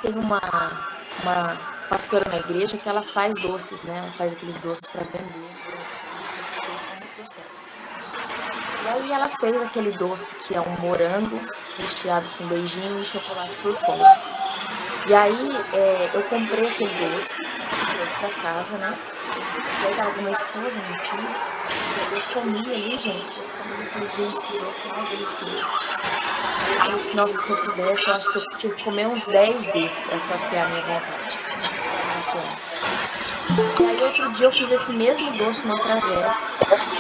Tem uma pastora na igreja que ela faz doces, né? Ela faz aqueles doces para vender durante o culto. Esses doces são muito gostosos. E aí ela fez aquele doce que é um morango recheado com beijinho e chocolate por fora. E aí eu comprei aquele doce e trouxe para casa, né? E aí tava com meu esposo, meu filho. E aí eu comi ali, gente. Eu comi e falei, gente, que doce mais delicioso. Aí eu falei assim, nossa, se eu pudesse, eu acho que eu tinha que comer uns 10 desses para saciar a minha vontade, para saciar a minha fome. E aí outro dia eu fiz esse mesmo doce numa travessa. Eu comi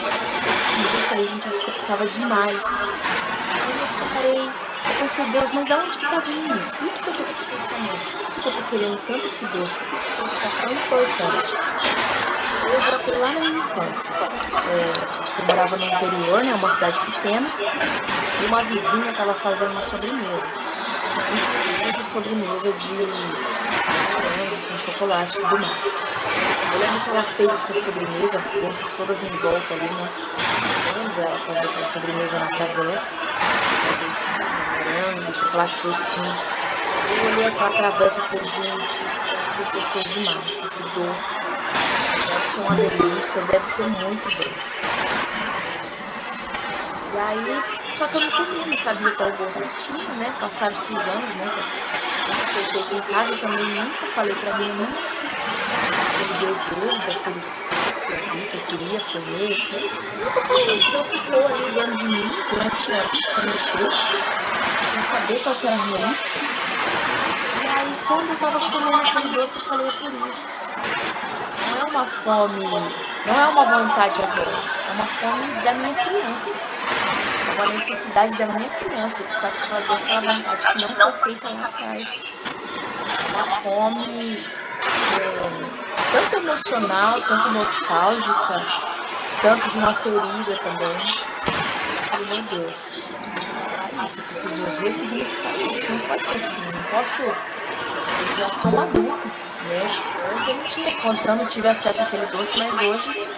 e falei, gente, acho que eu precisava de mais. Aí eu parei, eu pensei, Deus, mas de onde que tá vindo isso? Por que eu tô com esse pensamento? Por que eu tô querendo tanto esse doce? Por que esse doce tá tão importante? Aí eu voltei lá na minha infância, que eu morava no interior, né, uma cidade pequena, e uma vizinha estava fazendo uma sobremesa. Inclusive essa sobremesa de morango com chocolate e tudo mais. Eu lembro que ela fez essa sobremesa, as crianças todas em volta ali, né, vendo ela fazer aquela sobremesa na travessa, beijinho, morango, chocolate por cima. Eu olhei aquela travessa e falei, gente, isso deve ser gostoso demais, esse doce. Deve ser uma delícia, deve ser muito bom. Deve ser muito gostoso. E aí, só que eu não comia, não sabia qual gosto tinha, né? Passaram-se os anos, nunca foi feito em casa. Eu também nunca falei pra minha mãe daquele desejo, daquele doce que eu vi, que eu queria comer. Nunca falei, então ficou ali dentro de mim durante anos, sem mexer, sem saber qual que era a raiz. E aí, quando eu tava comendo aquele doce, eu falei, é por isso. Não é uma fome, não é uma vontade agora, é uma fome da minha criança. É uma necessidade da minha criança de satisfazer aquela vontade que não foi feita lá atrás. É uma fome tanto emocional, tanto nostálgica, tanto de uma ferida também. Eu falei, meu Deus, eu preciso mudar isso, eu preciso ressignificar isso. Não pode ser assim, não posso. Eu já sou uma adulta, né? Antes eu não tinha condição, não tive acesso àquele doce, mas hoje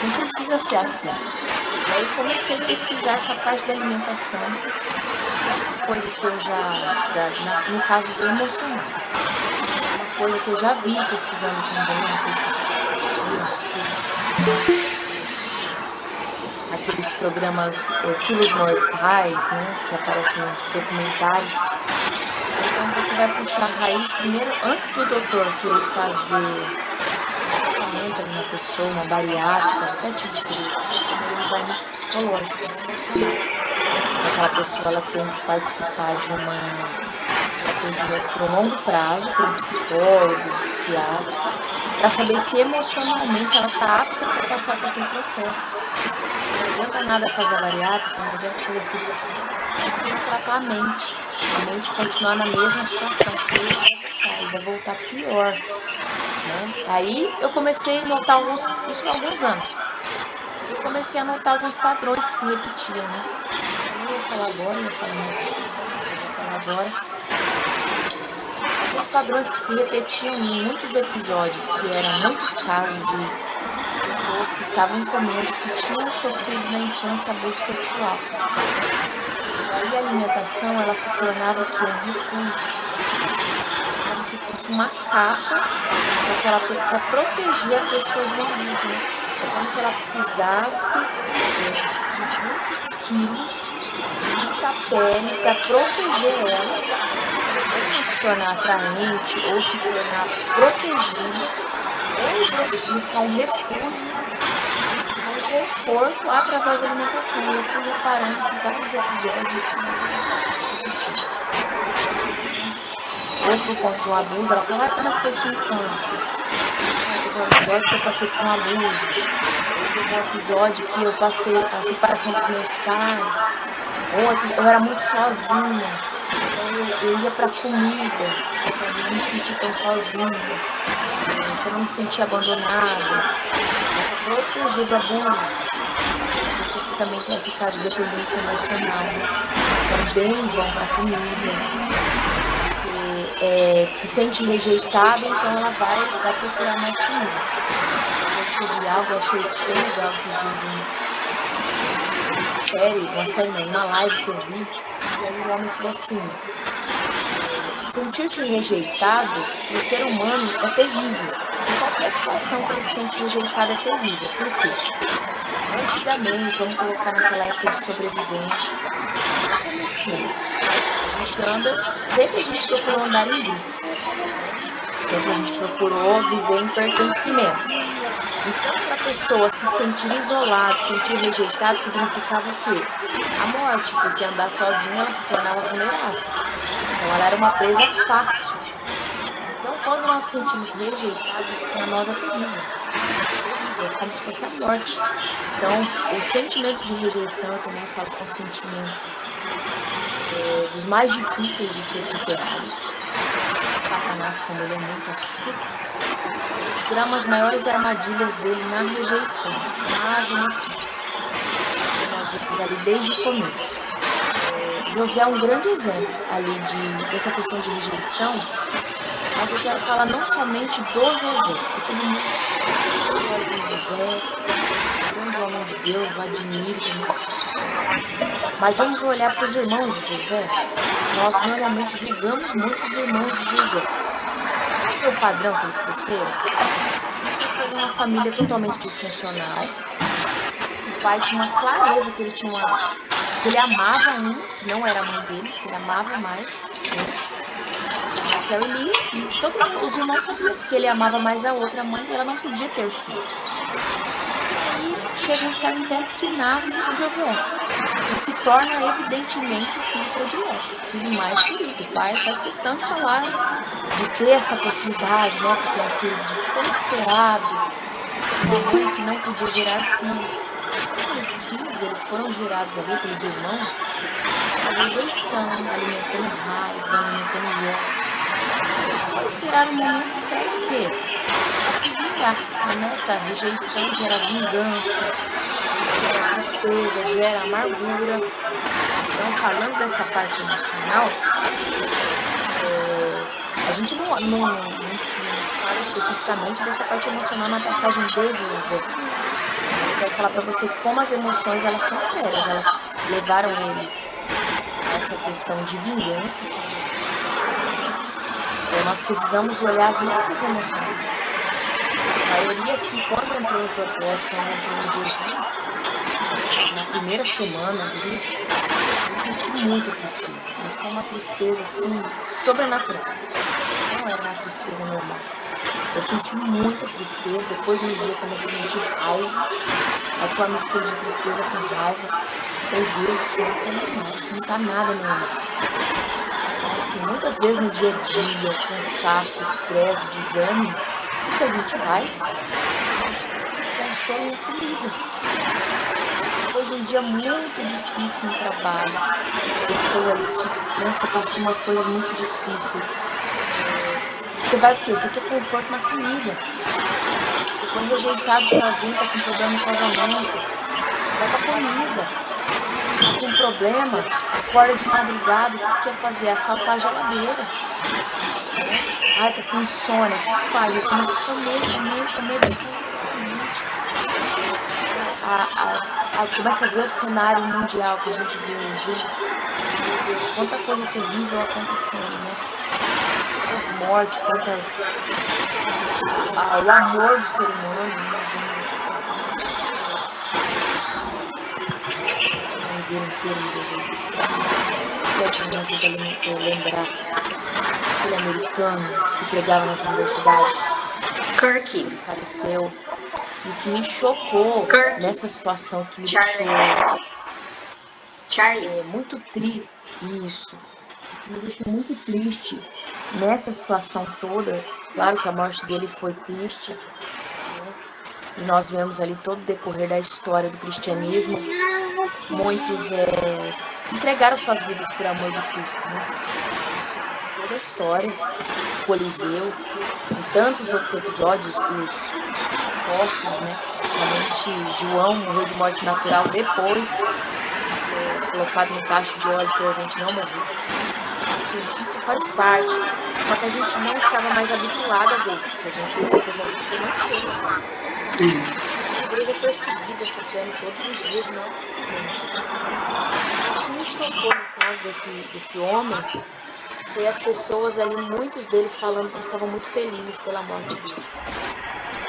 não precisa ser assim. E aí comecei a pesquisar essa parte da alimentação, que é uma coisa que eu já, no caso do emocional, é uma coisa que eu já vinha pesquisando também, não sei se vocês já assistiram, se já assistiram aqueles programas Quilos Mortais, né, que aparecem nos documentários. E aí quando você vai puxar a raiz, primeiro, antes do doutor querer fazer um tratamento ali na pessoa, uma bariátrica, qualquer tipo de cirurgia, primeiro ele vai no psicológico, no emocional. Então aquela pessoa ela tem que participar de um atendimento por um longo prazo, por um psicólogo, um psiquiatra, para saber se emocionalmente ela está apta para passar por aquele processo. Porque não adianta nada fazer a bariátrica, não adianta fazer cirurgia, se não tratar a mente continuar na mesma situação, porque ele vai voltar pior, né? Aí eu comecei a notar isso há alguns anos. Eu comecei a notar alguns padrões que se repetiam, né? Isso eu nem ia falar agora, eu ia falar mais no final, mas eu vou falar agora. Alguns padrões que se repetiam em muitos episódios, que eram muitos casos de pessoas que estavam comendo, que tinham sofrido na infância abuso sexual. E aí a alimentação, ela se tornava aqui um refúgio. É como se fosse uma capa para proteger a pessoa de um abuso, né? É como se ela precisasse de muitos quilos, de muita pele para proteger ela, ou não se tornar atraente, ou se tornar protegida, ou buscar um refúgio, buscar um conforto através da alimentação. E eu fui reparando que vários episódios isso mesmo padrão se repetia. A pessoa comendo, ou por conta de um abuso, ela fala, como é que foi sua infância? Teve um episódio que eu passei por um abuso, ou teve um episódio que eu passei a separação dos meus pais, ou eu era muito sozinha, então eu ia para comida, para não me sentir tão sozinha, para não me sentir abandonada, para proteger do abuso. Pessoas que também têm esse caso de dependência emocional, né? Também vão para comida, porque se sente rejeitada, então ela vai procurar mais comida. Uma vez que eu vi algo, eu achei bem legal que eu vi uma live que eu vi, e aí o homem falou assim, sentir-se rejeitado, o ser humano é terrível. Em qualquer situação que ele se sente rejeitado é terrível. Por quê? Antigamente, vamos colocar naquela época de sobrevivência, como foi? A gente sempre a gente procurou andar em grupos, né? Sempre a gente procurou viver em pertencimento. Então, para a pessoa se sentir isolada, se sentir rejeitada, significava o quê? A morte, porque andar sozinha ela se tornava vulnerável. Então, ela era uma presa fácil. Então, quando nós nos sentimos rejeitados, para nós é terrível. É como se fosse a morte. Então, o sentimento de rejeição, eu também falo que é um sentimento dos mais difíceis de ser superados. Satanás, como ele é muito astuto, trama as maiores armadilhas dele na rejeição, nas emoções. Que nós vimos ali desde o começo. José é um grande exemplo ali dessa questão de rejeição, mas eu quero falar não somente do José, que todo mundo olha em José, grande homem de Deus, eu admiro também. Mas vamos olhar para os irmãos de José. Nós normalmente julgamos muito os irmãos de José. Sabe qual é o padrão que eles cresceram? Eles cresceram numa família totalmente disfuncional. O pai tinha uma clareza que que ele amava um, que não era a mãe deles, que ele amava mais, né? Raquel e Lia, e todos os irmãos sabiam que ele amava mais a outra mãe e ela não podia ter filhos. E chega um certo tempo que nasce o José, e se torna evidentemente o filho predileto, o filho mais querido. O pai faz questão de falar, de ter essa possibilidade, né? Porque é um filho tão esperado, uma mãe que não podia gerar filhos. Aqueles filhos, eles foram gerados ali, aqueles irmãos, a rejeição, alimentando raiva, alimentando ódio. Eles só esperaram o momento certo para se vingar. Então, essa rejeição gera vingança, gera tristeza, gera amargura. Então, falando dessa parte emocional, a gente não fala especificamente dessa parte emocional na passagem de José. Mas eu quero falar para você como as emoções, elas são sérias, elas levaram eles a essa questão de vingança. Então, nós precisamos olhar as nossas emoções. A maioria aqui, quando entrou no propósito, quando entrou no jejum, na primeira semana ali, eu senti muita tristeza. Mas foi uma tristeza, assim, sobrenatural. Não era uma tristeza normal. Eu senti muita tristeza. Depois de um dia eu comecei a sentir raiva. Aí foi uma mistura de tristeza com raiva. Meu Deus, isso não tá normal, isso não tá nada normal. Então, assim, muitas vezes no dia a dia, cansaço, estresse, desânimo, o que a gente faz? A gente consome a comida. Depois de um dia muito difícil no trabalho, a pessoa ali você passou umas coisas muito difíceis. Você vai o quê? Você quer conforto na comida. Você foi rejeitado por alguém, tá com problema no casamento, leva comida. Tá com problema, acorda de madrugada, o que quer fazer? Assaltar a geladeira. Né? Ai, tá com insônia, o que faz? Eu tenho que comer descontroladamente. Começa a ver o cenário mundial que a gente vê hoje. Meu Deus, quanta coisa terrível acontecendo, né? Quantas mortes, o amor do ser humano, nós vemos essa situação. Esqueci o nome dele inteiro, que me ajuda a lembrar aquele americano que pregava nas universidades. Kirk. Ele faleceu. E o que me chocou nessa situação, que me deixou muito triste, me deixou muito triste nessa situação toda. Claro que a morte dele foi triste, né? E nós vemos ali todo o decorrer da história do cristianismo. Muitos entregaram suas vidas por amor de Cristo, né? Isso, toda a história, o Coliseu, e tantos outros episódios, os apóstolos, né? Somente João morreu de morte natural depois de ser colocado no tacho de óleo fervente, não morreu. Assim, isso faz parte, só que a gente não estava mais habituado a ver isso. A gente não chega mais. A igreja é perseguida, sofrendo todos os dias, nós percebemos isso. O que me chocou no caso desse homem foi as pessoas ali, muitos deles falando que estavam muito felizes pela morte dele.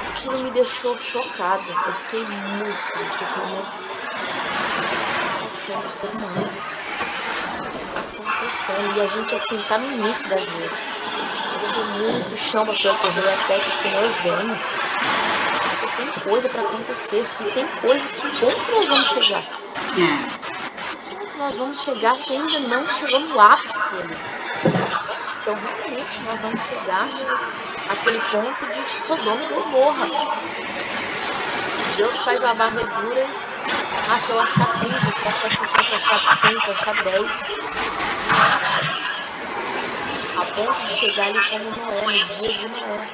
Aquilo me deixou chocada. Eu fiquei muito, porque eu falei, meu Deus, sendo ser humano, o que está acontecendo? E a gente, assim, tá no início das dores. Ainda tem muito chão para percorrer até que o Senhor venha. Ainda tem coisa para acontecer. Se tem coisa, que bom que nós vamos chegar. Que bom que nós vamos chegar se ainda não chegou no ápice ali. Então, realmente, nós vamos chegar àquele ponto de Sodoma e Gomorra. Deus faz a varredura. Ah, se eu achar 30, se eu achar 50, se eu achar 100, se eu achar 10. Ele acha. A ponto de chegar ali como Noé, nos dias de Noé.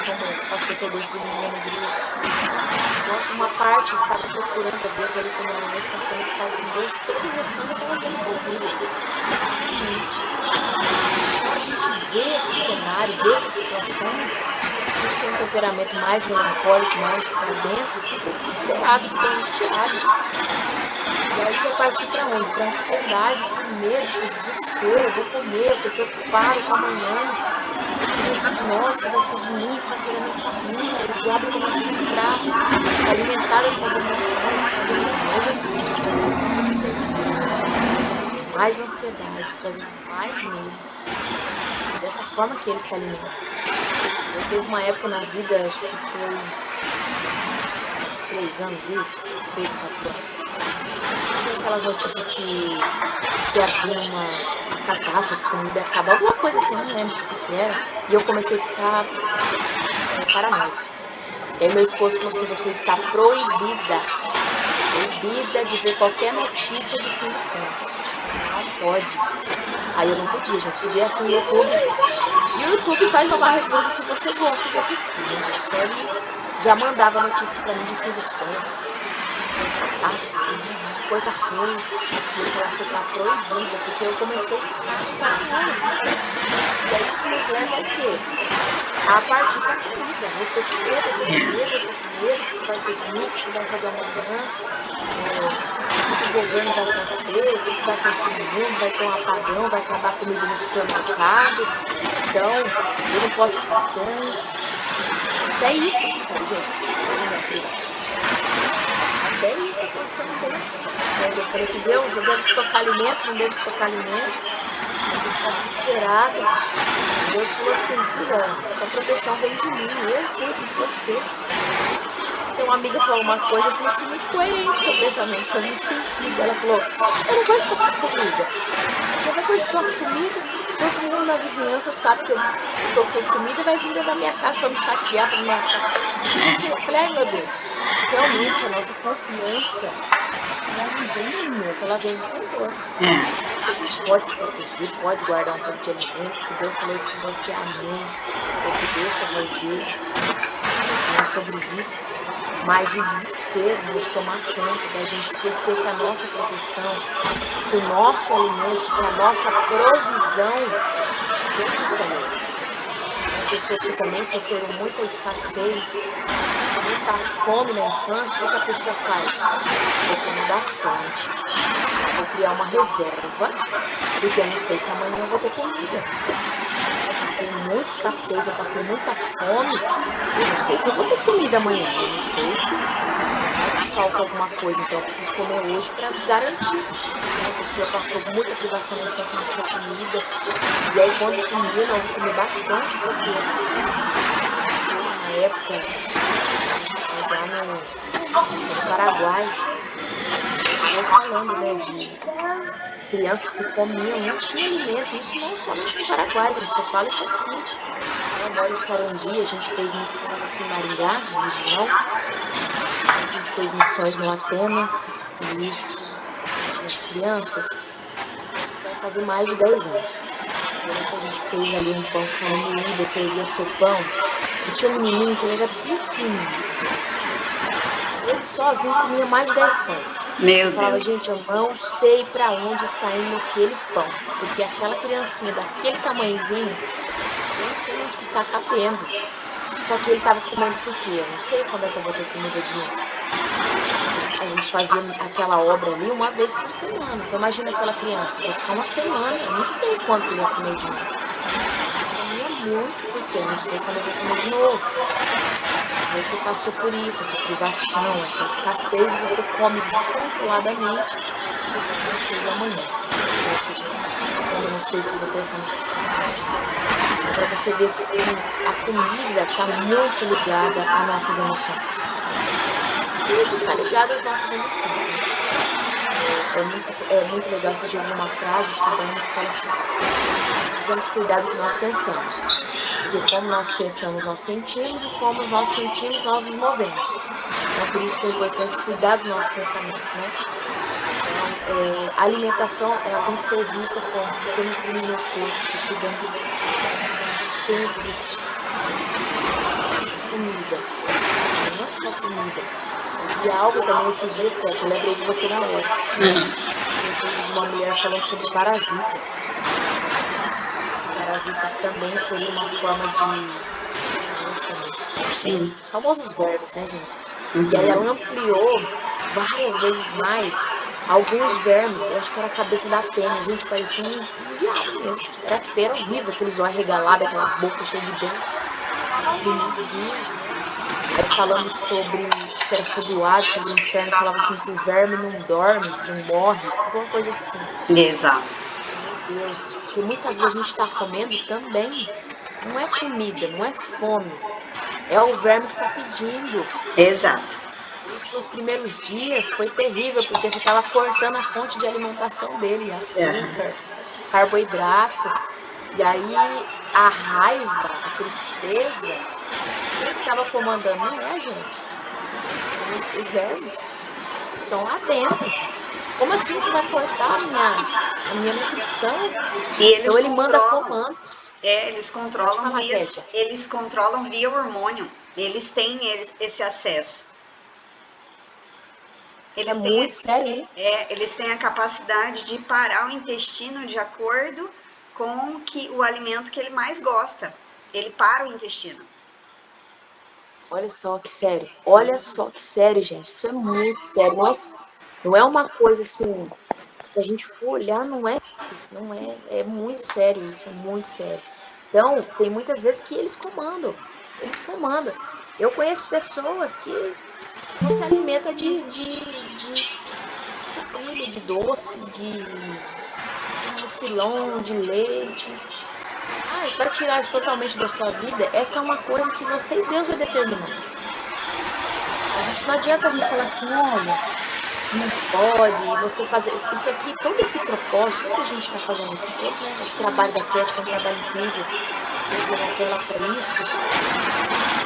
Como o pastor pregou esse domingo na igreja. Enquanto uma parte estava procurando a Deus ali, como Noé estava conectado com Deus, todo o restante estava tendo suas vidas. Então a gente vê esse cenário, vê essa situação, quem tem um temperamento mais melancólico, mais para dentro, fica desesperado, fica angustiado. E aí quer partir para onde? Para ansiedade, para medo, para desespero. Eu vou comer, eu estou preocupado com amanhã. O que vai ser de nós, o que vai ser de mim, o que vai ser da minha família. E o diabo começa a entrar, se alimentar dessas emoções, trazendo mais angústia, trazendo mais incerteza, trazendo mais ansiedade, trazendo mais medo. É dessa forma que ele se alimenta. Eu teve uma época na vida, acho que foi uns 3 anos, viu? 3, 4 anos. Tinha aquelas notícias que havia uma catástrofe, comida ia acabar, alguma coisa assim, não lembro o que era. E eu comecei a ficar paranoica. Aí meu esposo falou assim, você está proibida de ver qualquer notícia de fim dos tempos. Você não pode. Aí eu não podia, gente. Se viesse no YouTube, e o YouTube faz uma varredura do que você gosta de assistir, né? Então ele já mandava notícias pra mim de fim dos tempos, de catástrofe, de coisa ruim. E ele falou, você tá proibida, porque eu comecei a ficar paranoica. E aí isso nos leva ao quê? A partir da comida. Eu tô com medo, o que vai ser de mim, o que vai ser do amanhã, o que o governo vai acontecer, o que vai acontecer no mundo, vai ter um apagão, vai acabar a comida no supermercado. Então, eu não posso ficar com. Até isso, gente. Até isso aconteceu dentro. Eu falei assim, Deus, eu devo estocar alimento, não devo estocar alimento. Você ficar desesperado. Deus falou assim, filha, a tua proteção vem de mim, eu cuido de você. Então uma amiga falou uma coisa, eu falei, muito coerente seu pensamento, foi muito sentido. Ela falou, eu não vou estocar comida. Porque vai que eu estoco comida, todo mundo na vizinhança sabe que eu estoquei comida, vai vir dentro da minha casa para me saquear, para me matar. Eu falei, ai meu Deus, realmente a nossa confiança, ela não vem do momento, ela vem do Senhor. A gente pode se proteger, pode guardar um pouco de alimento. Se Deus falou isso com você, amém. Obedeça a voz dele. Não é sobre isso. Mas o desespero de tomar conta, da gente esquecer que a nossa proteção, que o nosso alimento, que a nossa provisão vem do Senhor. Pessoas que também sofreram muita escassez, muita fome na infância, o que a pessoa faz? Vou comer bastante, vou criar uma reserva, porque eu não sei se amanhã eu vou ter comida. Eu passei muita escassez, eu passei muita fome, eu não sei se eu vou ter comida amanhã, eu não sei se falta alguma coisa, então eu preciso comer hoje para garantir. A pessoa passou muita privação na infância, não tinha comida, e aí quando comia, não, eu comi bastante, porque eu não sei. Depois, na época, lá no Paraguai, pessoas falando, né, de crianças que comiam, não tinha alimento, isso não somente no Paraguai, a gente só fala isso aqui. Eu moro em Sarandi, a gente fez missões aqui em Maringá, na região, a gente fez missões no Atenas, no lixo, as crianças, isso vai fazer mais de 10 anos. A gente fez ali um pão com carne moída, servia sopão, e tinha um menino que ele era pequenininho. Ele sozinho comia mais de 10 pães. Meu Você falava, Deus. gente, eu não sei para onde está indo aquele pão. Porque aquela criancinha daquele tamanhozinho, eu não sei onde que tá cabendo. Só que ele tava comendo por quê? Eu não sei quando é que eu vou ter comida de novo. a gente fazia aquela obra ali uma vez por semana. Então imagina aquela criança, vai ficar uma semana, eu não sei quanto ele ia comer de novo. Comia muito, porque eu não sei quando eu vou comer de novo. Às vezes você passou por isso, essa privação, essa escassez, e você come descontroladamente, porque eu não sei de amanhã. Ou seja, eu não sei se eu vou ter essa necessidade. Para você ver que a comida está muito ligada às nossas emoções. Tudo está ligado às nossas emoções. É muito legal que eu já vi uma frase estudando que fala assim: precisamos cuidar do que nós pensamos. Porque como nós pensamos, nós sentimos, e como nós sentimos, nós nos movemos. Então, por isso que é importante cuidar dos nossos pensamentos, né? Então, a alimentação, ela tem que ser vista como eu nutrindo meu corpo, estou cuidando do tempo do espaço. Não é só comida. Não é só comida. Eu vi algo também esses dias, Cat, eu lembrei de você na hora. Eu vi de uma mulher falando sobre parasitas. Parasitas também seria uma forma de Sim. os famosos vermes, né, gente? E aí ela ampliou várias vezes mais alguns vermes. Eu acho que era a cabeça da Atena, gente, parecia um diabo mesmo. Era feio, era horrível, aqueles olhos arregalados, aquela boca cheia de dentes. Falei, meu Deus, né? Aí falando sobre, acho que era sobre o Hades, sobre o inferno, falava assim que o verme não dorme, não morre, alguma coisa assim. Exato. Meu Deus, porque muitas vezes a gente está comendo também, não é comida, não é fome, é o verme que está pedindo. Exato. Isso nos primeiros dias foi terrível, porque você estava cortando a fonte de alimentação dele, açúcar, carboidrato, e aí a raiva, a tristeza, quem estava comandando não é a gente, são os vermes, estão lá dentro. Como assim você vai cortar a minha nutrição? E eles Então ele manda controlam. comandos. Eles Pode controlam falar, via, Kétia. eles controlam via hormônio. Eles têm esse acesso. Isso é muito sério, hein? Eles têm a capacidade de parar o intestino de acordo com o alimento que ele mais gosta. Ele para o intestino. Olha só que sério. Olha só que sério, gente. Isso é muito sério. Não é uma coisa assim. Se a gente for olhar, não é isso. Não é. É muito sério isso. É muito sério. Então, tem muitas vezes que eles comandam. Eles comandam. Eu conheço pessoas que não se alimentam de trilho, de doce, de mucilão, de leite. Ah, isso vai tirar isso totalmente da sua vida? Essa é uma coisa que você e Deus vai determinar. A gente não adianta a gente falar assim, olha, não pode, você fazer isso aqui, todo esse propósito, tudo que a gente está fazendo aqui, todo, né, esse trabalho da Cat, que é um trabalho incrível, Deus levantou ela para isso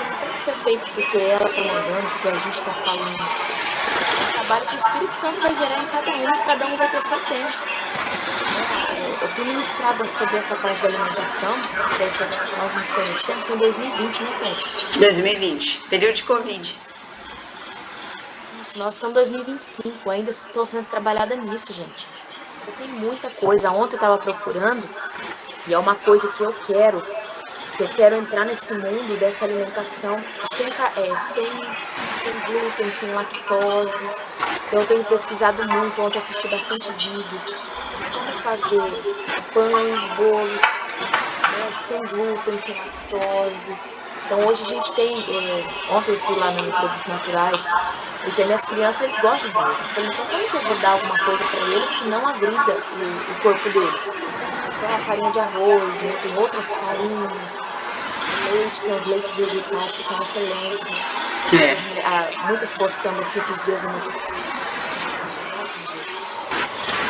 não tem que ser feito porque ela está mandando, porque a gente está falando. É um trabalho que o Espírito Santo vai gerar em cada um e cada um vai ter seu tempo. Eu fui ministrada sobre essa parte da alimentação, Cat, nós nos conhecemos, foi em 2020, né, Cat? 2020, período de Covid. Isso, nós estamos em 2025, ainda estou sendo trabalhada nisso, gente. Tem muita coisa. Ontem eu estava procurando, e é uma coisa que eu quero entrar nesse mundo dessa alimentação sem glúten, sem lactose. Então eu tenho pesquisado muito, ontem assisti bastante vídeos de como fazer pães, bolos, né, sem glúten, sem lactose. Então hoje a gente tem, ontem eu fui lá no Produtos Naturais, porque minhas crianças eles gostam de bolo. Eu falei, então como que eu vou dar alguma coisa para eles que não agrida o corpo deles? Então a farinha de arroz, né, tem outras farinhas, leite, tem os leites vegetais que são excelentes, né? Muitas postando aqui esses dias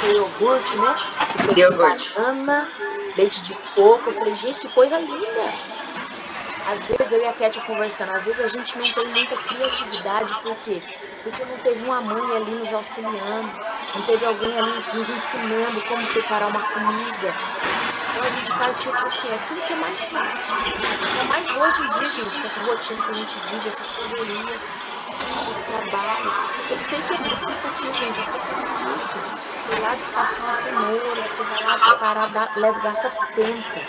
o iogurte, né? Que foi Iogurte. banana, leite de coco. Eu falei, gente, que coisa linda! Às vezes eu e a Kétia conversando, às vezes a gente não tem muita criatividade, por quê? Porque não teve uma mãe ali nos auxiliando, não teve alguém ali nos ensinando como preparar uma comida. Então a gente partiu para o quê? Aquilo que é mais fácil. Ainda mais hoje em dia, gente, com essa rotina que a gente vive, essa correria, esse trabalho. Eu sei que é muito cansativo, gente, eu sei que é difícil. Ir lá descascar uma cenoura, você vai lá preparar, gasta tempo.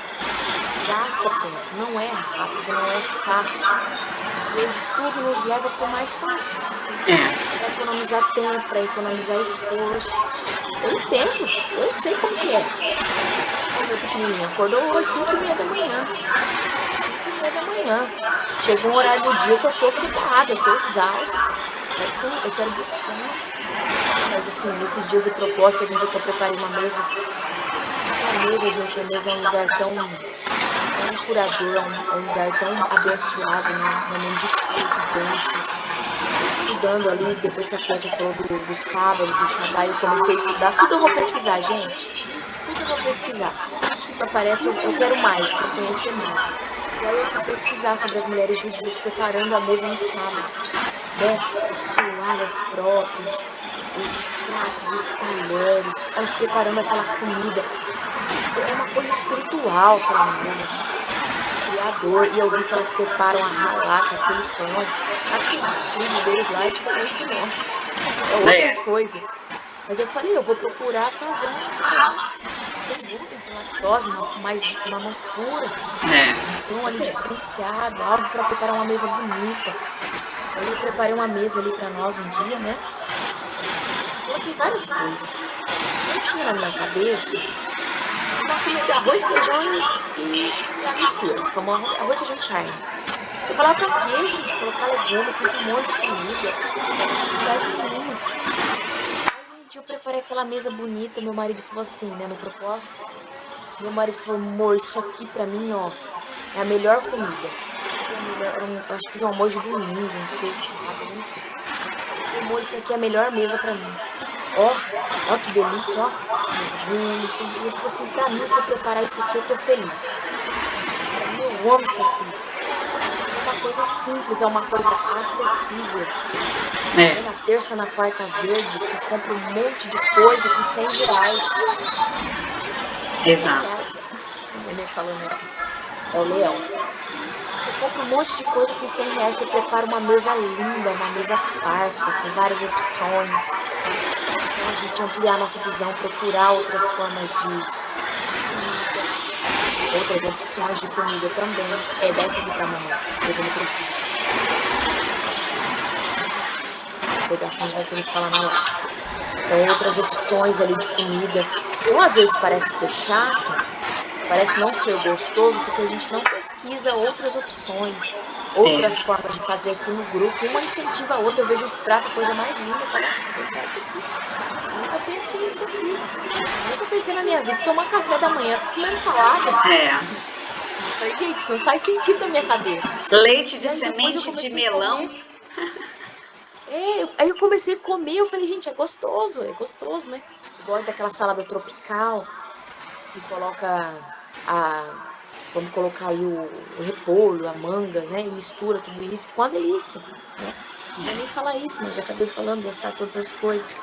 gasta tempo, não é rápido, não é fácil. E hoje tudo nos leva para o mais fácil, para economizar tempo, para economizar esforço. Eu entendo, eu sei como que é. O meu pequenininho acordou hoje 5h30 da manhã. 5h30 da manhã. Chegou um horário do dia que eu tô quebrada, eu tô exausta. Eu quero descanso. Mas assim, nesses dias do propósito, teve um dia que eu preparei uma mesa. A mesa, gente, a mesa é um lugar tão curador, é um lugar tão abençoado, né? Um momento de cura, de bênção. Estudando ali, depois que a Kátia falou do sábado, do trabalho, eu comecei a estudar. Tudo eu vou pesquisar, gente. Tudo eu vou pesquisar. Tudo que aparece, eu quero mais, quero conhecer mais. E aí eu fui pesquisar sobre as mulheres judias preparando a mesa no sábado, né? As toalhas próprias, os pratos, os talheres, elas preparando aquela comida. É uma coisa espiritual aquela mesa, criador. E eu vi que elas preparam a ralá com aquele pão. Aquele clima deles lá é diferente do nosso. É outra coisa. Mas eu falei, eu vou procurar fazer uma sem glúten, sem lactose, uma mais pura. Um pão ali diferenciado, algo para preparar uma mesa bonita. Aí eu preparei uma mesa ali para nós um dia, né? Coloquei várias coisas. Eu tinha na minha cabeça uma comida de arroz, feijão e a mistura, como arroz, feijão e carne. Eu falava, pra quê, gente? Colocar legume, que esse monte de comida, não tem necessidade nenhuma. Aí um dia eu preparei aquela mesa bonita, meu marido falou assim, né, no propósito. Meu marido falou, amor, isso aqui pra mim, ó, é a melhor comida. Isso aqui é a melhor, eu acho que fiz um almoço de domingo, não sei se sabe, eu não sei. Eu falei, amor, isso aqui é a melhor mesa pra mim. Ó que delícia, ó. E ele falou assim, pra mim, se eu preparar isso aqui, eu tô feliz. Pra mim, eu amo isso aqui. É uma coisa simples, é uma coisa acessível. Na terça, na quarta verde, você compra um monte de coisa com R$100. Exato. Ele falando, é o leão. Você compra um monte de coisa com R$100, você prepara uma mesa linda, uma mesa farta, com várias opções. Então a gente ampliar a nossa visão, procurar outras formas de comida, outras opções de comida também. Desce aqui pra mamãe, eu vou no microfone. O pedaço não vai querer falar na live. Então, outras opções ali de comida. Então, às vezes parece ser chato, parece não ser gostoso, porque a gente não pesquisa outras opções, outras formas de fazer aqui no grupo. Uma incentiva a outra. Eu vejo os pratos, a coisa mais linda. Eu falo, nossa, vou tentar isso aqui. Nunca pensei nisso aqui. Nunca pensei na minha vida. Tomar café da manhã comendo salada. Eu falei, gente, isso não faz sentido na minha cabeça. Leite de semente de melão. Aí eu comecei a comer, eu falei, gente, é gostoso, né? Eu gosto daquela salada tropical, que coloca vamos colocar aí o repolho, a manga, né? E mistura tudo isso. Com uma delícia, né? Não vou nem falar isso, mas já acabei falando, gostar de todas as coisas.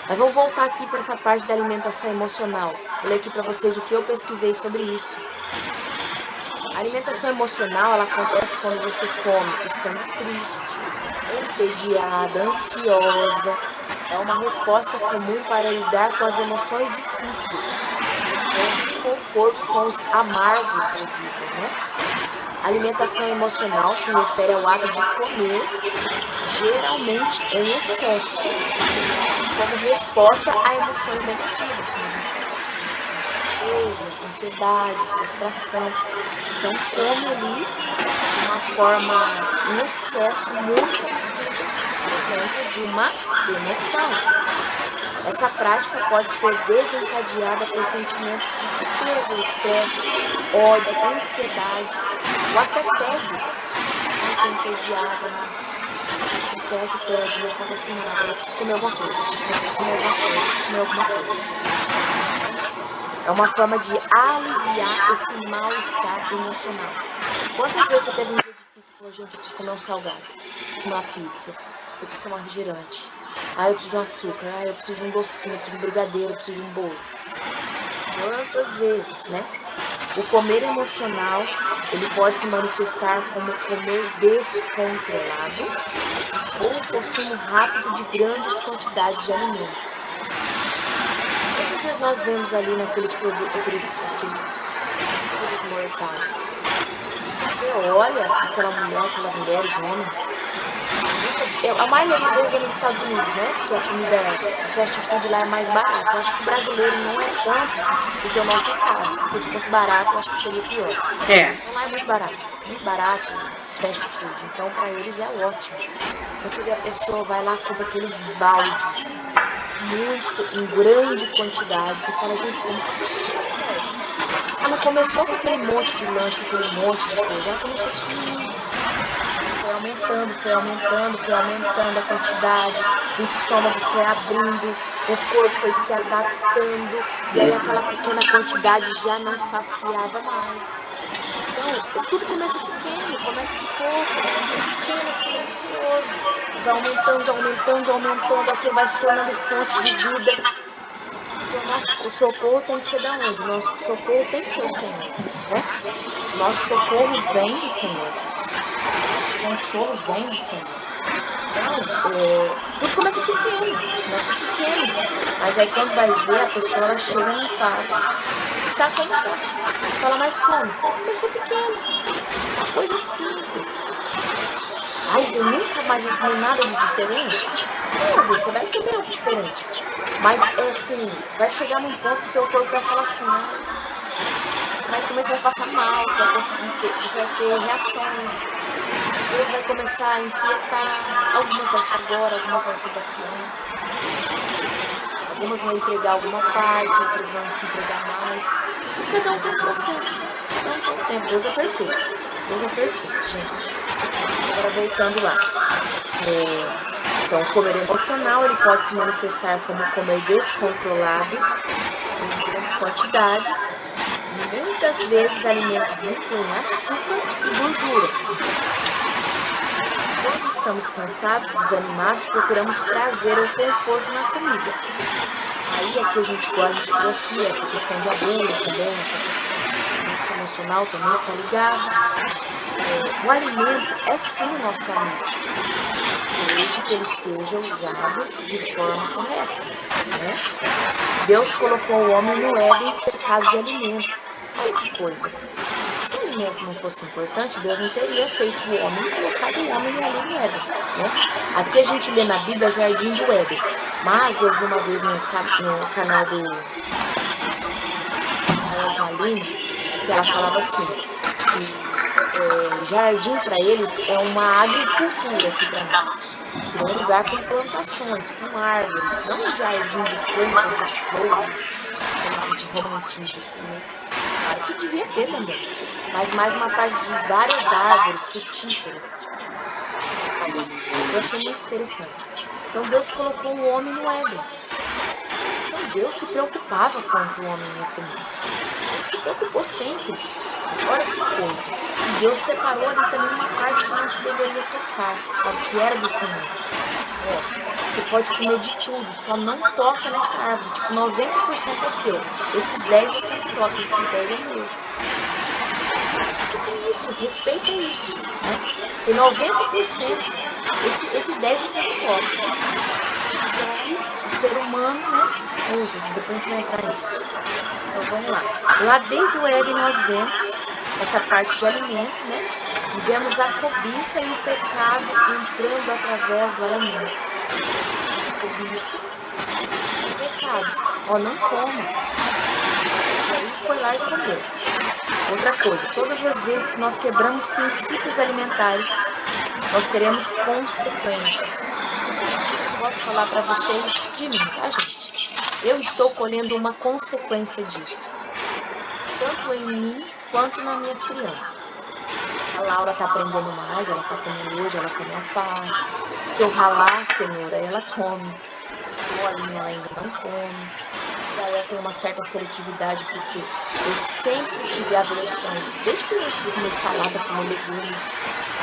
Mas vamos voltar aqui para essa parte da alimentação emocional. Vou ler aqui para vocês o que eu pesquisei sobre isso. A alimentação emocional, ela acontece quando você come estando triste, entediada, ansiosa. É uma resposta comum para lidar com as emoções difíceis, com os desconfortos, com os amargos da vida, né? A alimentação emocional se refere ao ato de comer, geralmente em excesso, como resposta a emoções negativas, como a gente fala, tristeza, ansiedade, frustração. Então, come ali de uma forma em excesso, muito dentro de uma emoção. Essa prática pode ser desencadeada por sentimentos de tristeza, estresse, ódio, ansiedade, ou até tédio. Estou entediada, tédio, eu estava assim, nada, eu preciso comer alguma coisa, É uma forma de aliviar esse mal-estar emocional. Quantas vezes você teve um dia difícil e falou, gente, eu preciso comer um salgado, eu preciso comer uma pizza, eu preciso tomar um refrigerante, eu preciso de um açúcar, eu preciso de um docinho, eu preciso de um brigadeiro, eu preciso de um bolo. Quantas vezes, né? O comer emocional, ele pode se manifestar como comer descontrolado ou o consumo rápido de grandes quantidades de alimento. Quantas vezes nós vemos ali naqueles produtos, aqueles mortais. Você olha aquela mulher, aquelas mulheres, homens, a maioria deles é nos Estados Unidos, né? Porque a comida fast food lá é mais barata. Eu acho que o brasileiro não é tanto, porque o nosso é caro. Porque se fosse barato, eu acho que seria pior. Então lá é muito barato os fast food. Então para eles é ótimo. Você vê a pessoa vai lá, compra aqueles baldes, muito, em grande quantidade. Você fala, gente, como que a pessoa consegue? Ela começou com aquele monte de lanche, com aquele monte de coisa. Ela começou pequenininho. Foi aumentando a quantidade, o estômago foi abrindo, o corpo foi se adaptando, e aí aquela pequena quantidade já não saciava mais. Então, tudo começa pequeno, começa de pouco, pequeno, silencioso, vai aumentando, aquilo vai se tornando fonte de vida. Então, o socorro tem que ser da onde? O nosso socorro tem que ser o Senhor, né? Nosso socorro vem do Senhor. Consolo vem do Senhor. Então, tudo começa pequeno, mas aí quando vai ver, a pessoa ela chega no quadro e tá como tá. Você fala, mas como? Começou pequeno, uma coisa simples. Ai, eu nunca mais vou comer nada de diferente. Não, às vezes você vai comer algo diferente, mas é assim, vai chegar num ponto que o teu corpo vai falar assim, vai começar a passar mal, você vai ter reações. Deus vai começar a inquietar. Algumas vai ser agora, algumas vai ser daqui antes. Algumas vão entregar alguma parte, outras vão se entregar mais. Cada um tem um processo. Cada um tem um tempo. Deus é perfeito. Gente. Agora voltando lá. Então, o comer emocional, ele pode se manifestar como comer descontrolado, em grandes quantidades. E muitas vezes alimentos ricos em açúcar e gordura. Quando estamos cansados, desanimados, procuramos prazer ou conforto na comida. Aí é que a gente gosta aqui, essa questão de abuso também, essa questão emocional também está ligado. O alimento é sim o nosso amigo, desde que ele seja usado de forma correta, né? Deus colocou o homem no Éden cercado de alimento. Olha que coisa. Se o alimento não fosse importante, Deus não teria feito o homem e colocado o homem ali no Éden, né? Aqui a gente lê na Bíblia Jardim do Éden, mas eu vi uma vez no canal do Aline, que ela falava assim, que jardim para eles é uma agricultura aqui para nós. Seria um lugar com plantações, com árvores, não um jardim de plantas, de flores, como a gente romantiza assim, né? Claro que devia ter também, mas mais uma parte de várias árvores frutíferas. Eu achei muito interessante. Então Deus colocou o homem no Éden. Então Deus se preocupava com o que o homem ia comer. Ele se preocupou sempre. Olha que coisa. E Deus separou ali também uma parte que não se deveria tocar, o que era do Senhor. Você pode comer de tudo, só não toca nessa árvore. Tipo, 90% é seu. Esses 10 você não toca, esses 10 é meu. Tudo isso, respeita isso, né? Tem 90%. Esse 10 você não toca. E aí, o ser humano, né? Depois a gente vai entrar nisso. Então vamos lá. Lá desde o Éden nós vemos essa parte de alimento, né? E vemos a cobiça e o pecado entrando através do alimento. Cobiça e pecado. Ó, não coma. E aí foi lá e comeu. Outra coisa, todas as vezes que nós quebramos princípios alimentares, nós teremos consequências. Eu posso falar para vocês de mim, tá, gente? Eu estou colhendo uma consequência disso. Tanto em mim, quanto nas minhas crianças. A Laura está aprendendo mais, ela está comendo hoje, ela come alface. Se eu ralar, senhora, ela come. O Aline, ela ainda não come. E aí eu tenho uma certa seletividade, porque eu sempre tive aversão, desde que eu comer salada, comer legume.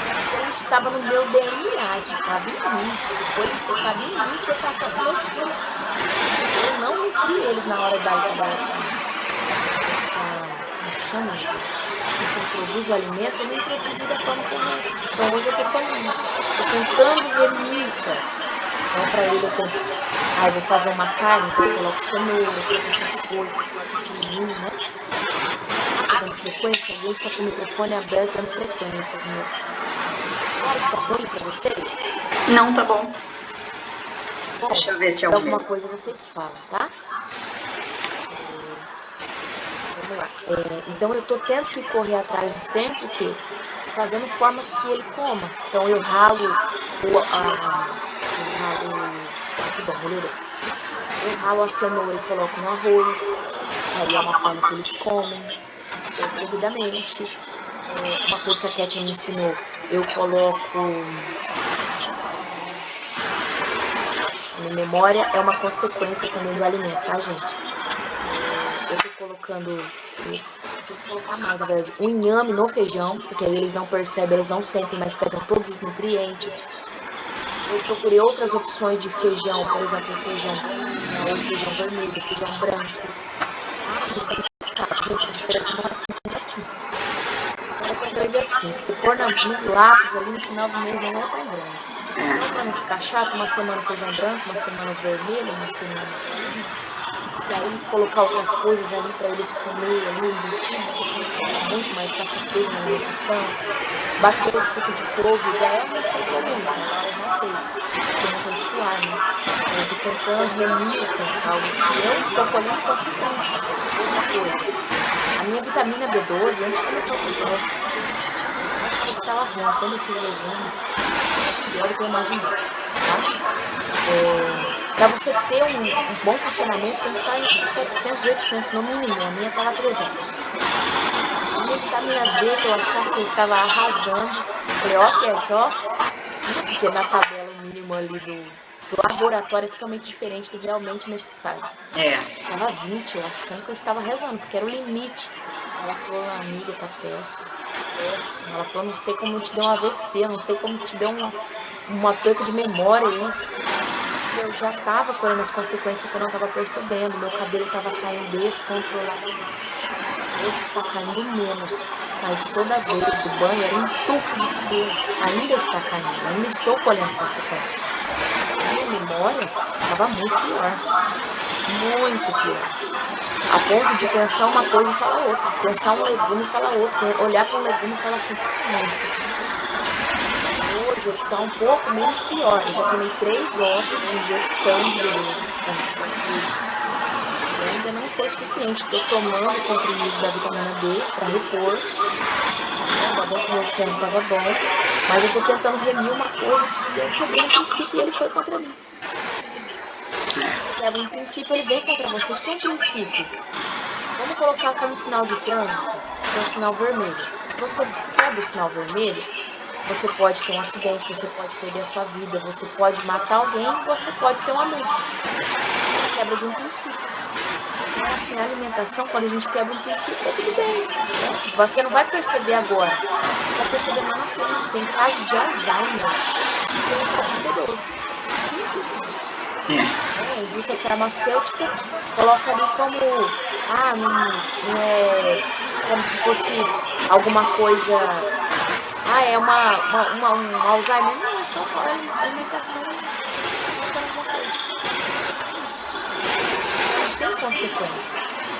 Então isso estava no meu DNA, isso estava em mim. Isso foi estava em mim, foi passado para meus filhos. Eu não nutri eles na hora da como você introduz o alimento, eu não introduzi da forma correta. Então hoje eu estou comendo. Estou tentando remir isso. Então para ele eu tento. Eu vou fazer uma carne, então eu coloco cenoura, eu coloco essas coisas, eu coloco pequenininho, né? Eu tento frequência? Alguém está com o microfone aberto dando frequências mesmo. Pode estar ruim para vocês? Não, tá bom. Bom, Deixa eu ver se se é tiver o alguma meu. coisa vocês falam, tá? Vamos lá. Então eu tô tendo que correr atrás do tempo que fazendo formas que ele coma. Então eu ralo que bom, melhorou. Eu ralo a cenoura e coloco no arroz. Aí é uma forma que eles comem despercebidamente. Uma coisa que a Katia me ensinou, eu coloco. A minha memória é uma consequência também do alimento, tá, gente? Eu tô colocando. Eu tenho que colocar mais, na verdade, o inhame no feijão, porque aí eles não percebem, eles não sentem, mas pegam todos os nutrientes. Eu procurei outras opções de feijão, por exemplo, feijão bolinha, ou feijão vermelho, feijão branco. Gente, a diferença não é assim. Não é tão grande assim. Se for no lápis ali no final do mês, não é tão grande. Então, pra não ficar chato, uma semana feijão branco, uma semana vermelho, uma semana bolinha. E aí colocar outras coisas ali para eles comerem ali, embutido, você precisa muito mais para que esteja na alimentação. Bater o suco de couve, Gael não aceitou muito, agora eu já aceito, porque não tem que pular, né? Eu tô tentando remir o tempo, algo que eu tô colhendo consequências. Outra coisa, a minha vitamina B12, antes de começar o tempo, eu achava que estava ruim. Quando eu fiz o exame, pior do que eu imaginava, tá? Para você ter um bom funcionamento, tem que estar entre 700 e 800 no mínimo. A minha estava 300. A minha vitamina D, que eu achava que eu estava arrasando, falei, ó, Cat, ó, porque na tabela o mínimo ali do laboratório é totalmente diferente do realmente necessário. Tava 20, eu achando que eu estava rezando, porque era o limite. Ela falou, amiga, tá péssimo. Ela falou, não sei como te deu um AVC, não sei como te deu uma perca de memória aí. E eu já tava colhendo as consequências que eu não tava percebendo. Meu cabelo tava caindo descontroladamente. Hoje está caindo menos, mas toda vez do banho era um tufo de cabelo. Ainda está caindo, ainda estou colhendo consequências. A minha memória estava muito pior. Muito pior. A ponto de pensar uma coisa e falar outra. Pensar um legume e falar outra. Olhar para um legume e falar assim, não, isso aqui não. Hoje eu estou um pouco menos pior. Eu já tomei 3 doses de injeção de B12. E ainda não foi suficiente. Estou tomando o comprimido da vitamina D para repor. Ainda bem que meu ferro estava bom. Mas eu estou tentando remir uma coisa que eu quebrei um princípio e ele foi contra mim. Quebra um princípio, ele vem contra você. Isso é um princípio. Vamos colocar como sinal de trânsito, que é o sinal vermelho. Se você quebra o sinal vermelho, você pode ter um acidente, você pode perder a sua vida, você pode matar alguém, você pode ter uma multa. É a quebra de um princípio. Então, na alimentação, quando a gente quebra um princípio, tá tudo bem. Né? Você não vai perceber agora, você vai perceber lá na frente. Tem caso de Alzheimer, tem caso de B12. Simplesmente. A indústria farmacêutica coloca ali como, não é como se fosse alguma coisa, é um Alzheimer. Não, é só alimentação, colocando alguma coisa. Não tem consequência.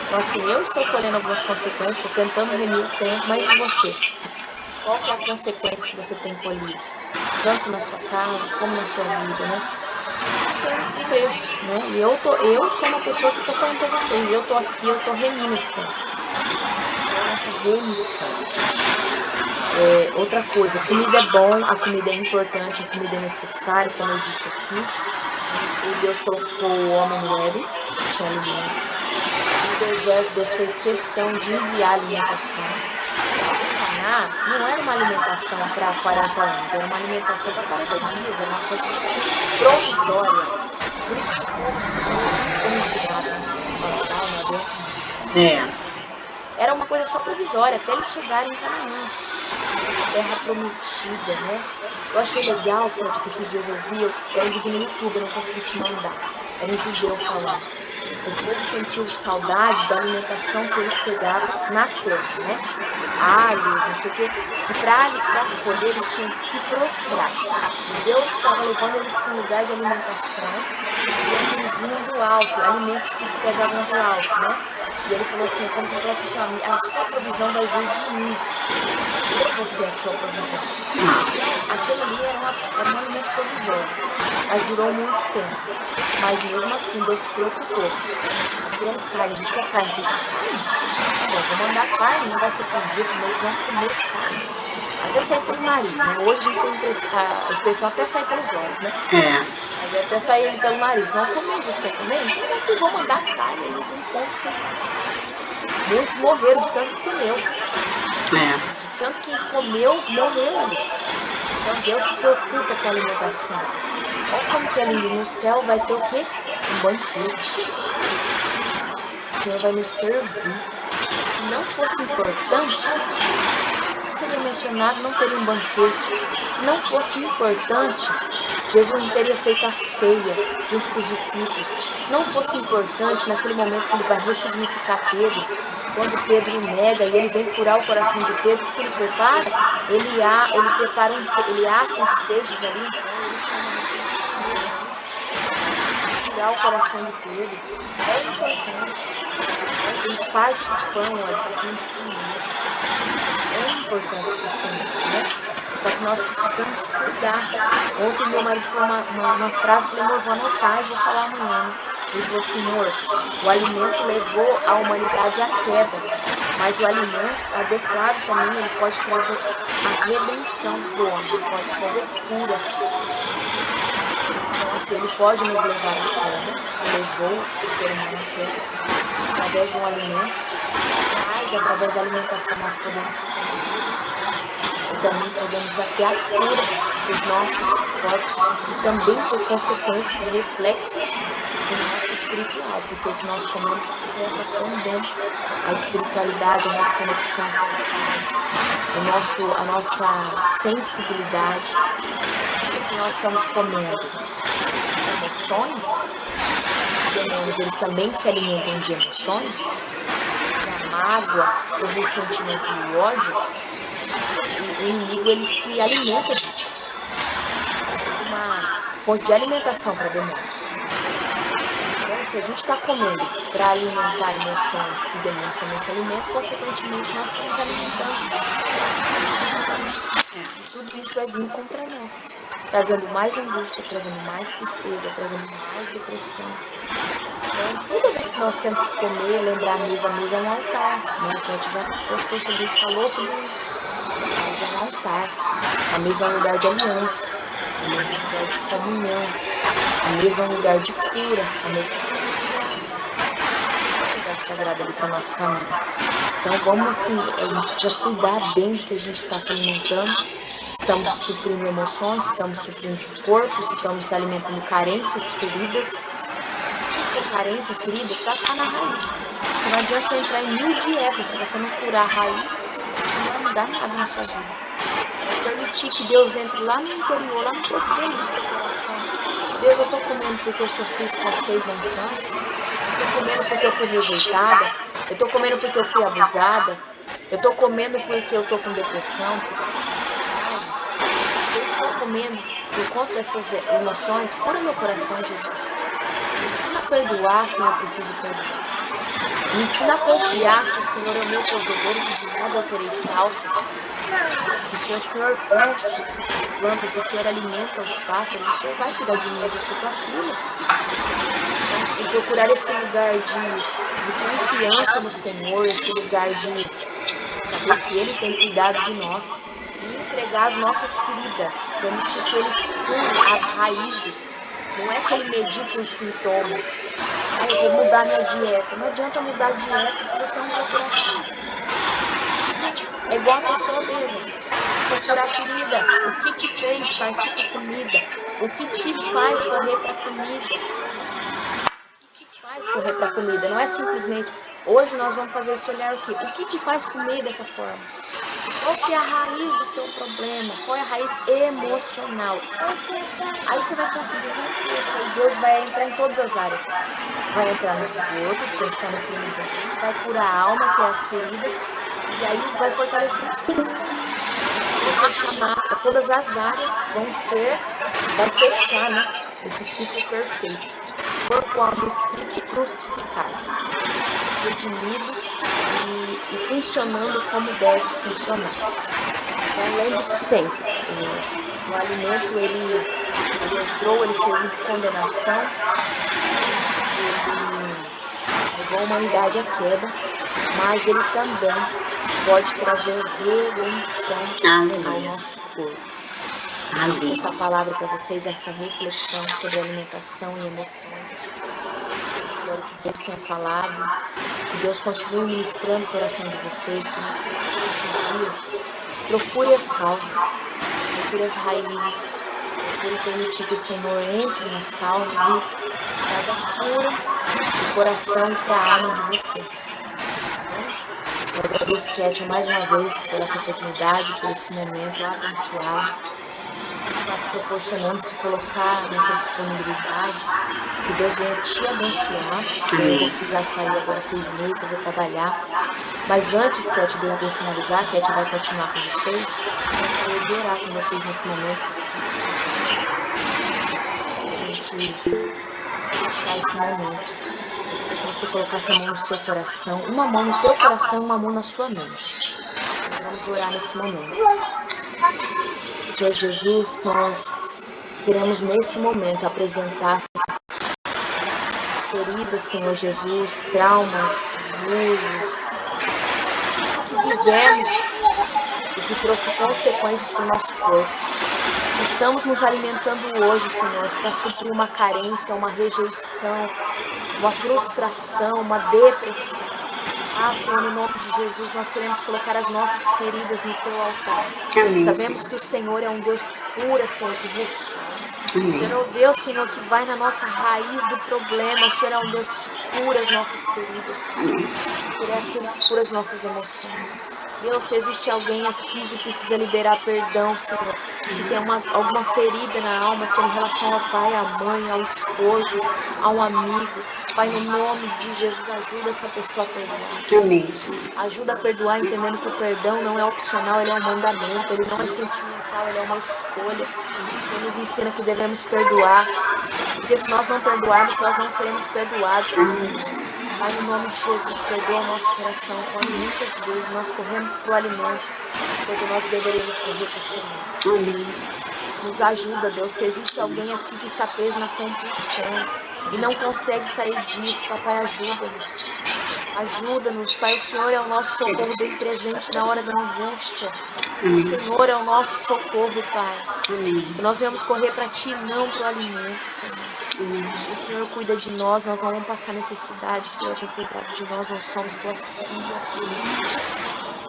Então, assim, eu estou colhendo algumas consequências, estou tentando remir o tempo, mas e você? Qual que é a consequência que você tem colhido? Tanto na sua casa, como na sua vida, né? Tem um preço, né? E eu sou uma pessoa que estou falando para vocês, eu estou aqui, eu estou remindo esse tempo. Estou nessa remissão. Outra coisa, comida é bom, a comida é importante, a comida é necessária, como eu disse aqui. O Deus colocou o homem no Éden, que tinha alimento. No deserto, Deus fez questão de enviar alimentação. Não era uma alimentação para 40 anos, era uma alimentação para 40 dias, era uma coisa provisória. Por isso que o povo era uma coisa só provisória, até eles chegarem em Canaã, terra prometida, né? Eu achei legal, porque esses dias eu vi, era um vídeo no YouTube, eu não consegui te mandar. Era um judeu falando. O povo sentiu saudade da alimentação que eles pegavam na terra, né? alhos, não sei o quê, que para colher eles tinham que se prostrar. E Deus estava levando eles para um lugar de alimentação, de onde eles vinham do alto, alimentos que pegavam do alto, né? E ele falou assim, é como se ele falasse assim, ó, a sua provisão vai vir de mim. Eu vou ser a sua provisão. Então, aquele ali era um alimento provisório, mas durou muito tempo. Mas mesmo assim, Deus se preocupou. Nós queremos carne, a gente quer carne, vocês querem carne? Bom, vou mandar carne, não vai ser por dia, por mês, vão comer carne. Até sair pelo nariz, né? Hoje a gente tem a expressão até sair pelos olhos, né? Mas é até sair pelo nariz. Não comer, vocês querem comer? Então vocês vão mandar carne ali de um ponto que vocês vão mandar. Muitos morreram de tanto que comeu. De tanto que comeu, morreu ali. Então Deus se preocupa com a alimentação. Olha como que é lindo. No céu vai ter o quê? Um banquete. O Senhor vai nos servir. Se não fosse importante, não seria mencionado, não teria um banquete. Se não fosse importante, Jesus não teria feito a ceia junto com os discípulos. Se não fosse importante, naquele momento que ele vai ressignificar Pedro, quando Pedro nega e ele vem curar o coração de Pedro, o que ele prepara? Ele assa os peixes ali, então eles estão no momento de curar o coração de Pedro. É importante. Ele parte o pão, ele está falando de comer. É importante para o Senhor, né? Só que nós precisamos cuidar. Ontem meu marido falou uma frase, falei, amor, vou anotar e vou falar amanhã. Ele falou, Senhor, o alimento levou a humanidade à queda, mas o alimento adequado também, ele pode trazer a redenção do homem, ele pode trazer cura. Então, assim, ele pode nos levar à queda, levou o ser humano à queda, através de um alimento, mas através da alimentação nós podemos também podemos até a cura dos nossos corpos e também ter consequências e reflexos no nosso espiritual, porque o que nós comemos afeta também a espiritualidade, a nossa conexão com o Pai, a nossa sensibilidade. Porque se nós estamos comendo emoções, os demônios eles também se alimentam de emoções, a mágoa, o ressentimento e o ódio. O inimigo ele se alimenta disso. Isso é uma fonte de alimentação para demônios. Então, se a gente está comendo para alimentar emoções e demônios também se alimentam, consequentemente nós estamos alimentando. E tudo isso vai vir contra nós, trazendo mais angústia, trazendo mais tristeza, trazendo mais depressão. Então, toda vez que nós temos que comer, lembrar a mesa é um altar, né? A gente já postou sobre isso, falou sobre isso. A mesa é um altar, a mesa é um lugar de aliança, a mesa é um lugar de comunhão, a mesa é um lugar de cura, a mesa é um lugar sagrado ali para o nosso caminho. Então vamos assim, a gente precisa cuidar bem do que a gente está se alimentando. Estamos suprindo emoções, estamos suprindo o corpo, estamos se alimentando carências, feridas. Se for carência, ferida, tratar na raiz. Não adianta você entrar em 1000 dietas se você não curar a raiz, não vai mudar nada na sua vida. Vai permitir que Deus entre lá no interior, lá no profundo do seu coração. Deus, eu estou comendo porque eu sofri escassez na infância, eu estou comendo porque eu fui rejeitada, eu estou comendo porque eu fui abusada, eu estou comendo porque eu estou com depressão, porque eu estou com ansiedade. Se eu estou comendo por conta dessas emoções, cura meu coração, Jesus. Me ensina a perdoar quem eu preciso perdoar. Me ensina a confiar que o Senhor é o meu provedor e que de nada eu terei falta. Que o Senhor conhece as plantas, o Senhor alimenta os pássaros, o Senhor vai cuidar de mim, eu sou tua filha. Então, e procurar esse lugar de confiança no Senhor, esse lugar de saber que Ele tem cuidado de nós e entregar as nossas feridas, permitir que Ele cure as raízes. Não é que Ele medita os sintomas. Eu vou mudar minha dieta. Não adianta mudar a dieta se você não procurar raiz. É igual a pessoa obesa. Você curar a ferida. O que te fez partir para a comida? O que te faz correr para a comida? O que te faz correr para a comida? Não é simplesmente, hoje nós vamos fazer esse olhar o quê? O que te faz comer dessa forma? Qual que é a raiz do seu problema? Qual é a raiz emocional? Aí você vai conseguir romper, porque Deus vai entrar em todas as áreas. Vai entrar no corpo, porque está no bem, vai curar a alma, que é as feridas, E aí vai fortalecer o espírito. Todas as áreas vai fechar, né? Esse ciclo perfeito. Corpo, alma e espírito crucificado, redimido e funcionando como deve funcionar. Então lembre-se sempre, o alimento ele entrou, ele serviu de condenação, ele levou a humanidade à queda, mas ele também pode trazer redenção ao nosso corpo. Essa palavra para vocês, essa reflexão sobre alimentação e emoções. Espero que Deus tenha falado, que Deus continue ministrando o coração de vocês, que vocês, por esses dias, procure as causas, procure as raízes, procure permitir que o Senhor entre nas causas e traga cura do coração e para a alma de vocês. Eu agradeço, Kétia, mais uma vez por essa oportunidade, por esse momento abençoado, que está se proporcionando se colocar nessa disponibilidade. Que Deus venha te abençoar. Eu vou precisar sair agora às 6h30, eu vou trabalhar. Mas antes, Kétia, de eu finalizar, a Kétia vai continuar com vocês. Eu gostaria de orar com vocês nesse momento. A gente fechar esse momento. Eu gostaria que você colocasse a mão no seu coração, uma mão no teu coração e uma mão na sua mente. Nós vamos orar nesse momento. Senhor Jesus, nós queremos nesse momento apresentar feridas, Senhor Jesus, traumas, abusos, que vivemos e que trouxe consequências para o nosso corpo. Estamos nos alimentando hoje, Senhor, para suprir uma carência, uma rejeição, uma frustração, uma depressão. Senhor, em nome de Jesus, nós queremos colocar as nossas feridas no teu altar. Amém. Sabemos que o Senhor é um Deus que cura, Senhor, que restaura. O Senhor é o Deus, Senhor, que vai na nossa raiz do problema. O Senhor é um Deus que cura as nossas feridas. O Senhor é aquele que cura as nossas emoções. Deus, se existe alguém aqui que precisa liberar perdão, Senhor, que tem alguma ferida na alma, Senhor, em relação ao pai, à mãe, ao esposo, a um amigo, Pai, no nome de Jesus, ajuda essa pessoa a perdoar. Amém, Senhor. Ajuda a perdoar, entendendo que o perdão não é opcional, ele é um mandamento, ele não é sentimental, ele é uma escolha. O Senhor nos ensina que devemos perdoar, porque se nós não perdoarmos, nós não seremos perdoados. Pai, no nome de Jesus, perdoa o nosso coração, quando muitas vezes nós corremos para o alimento, quando nós deveríamos correr para o Senhor. Amém. Nos ajuda, Deus. Se existe alguém aqui que está preso na compulsão e não consegue sair disso, Papai, ajuda-nos. Ajuda-nos, Pai. O Senhor é o nosso socorro bem presente na hora da angústia. O Senhor é o nosso socorro, Pai. Que nós venhamos correr para Ti, não para o alimento, Senhor. O Senhor cuida de nós, nós não vamos passar necessidade. O Senhor tem cuidado de nós somos Tuas filhas.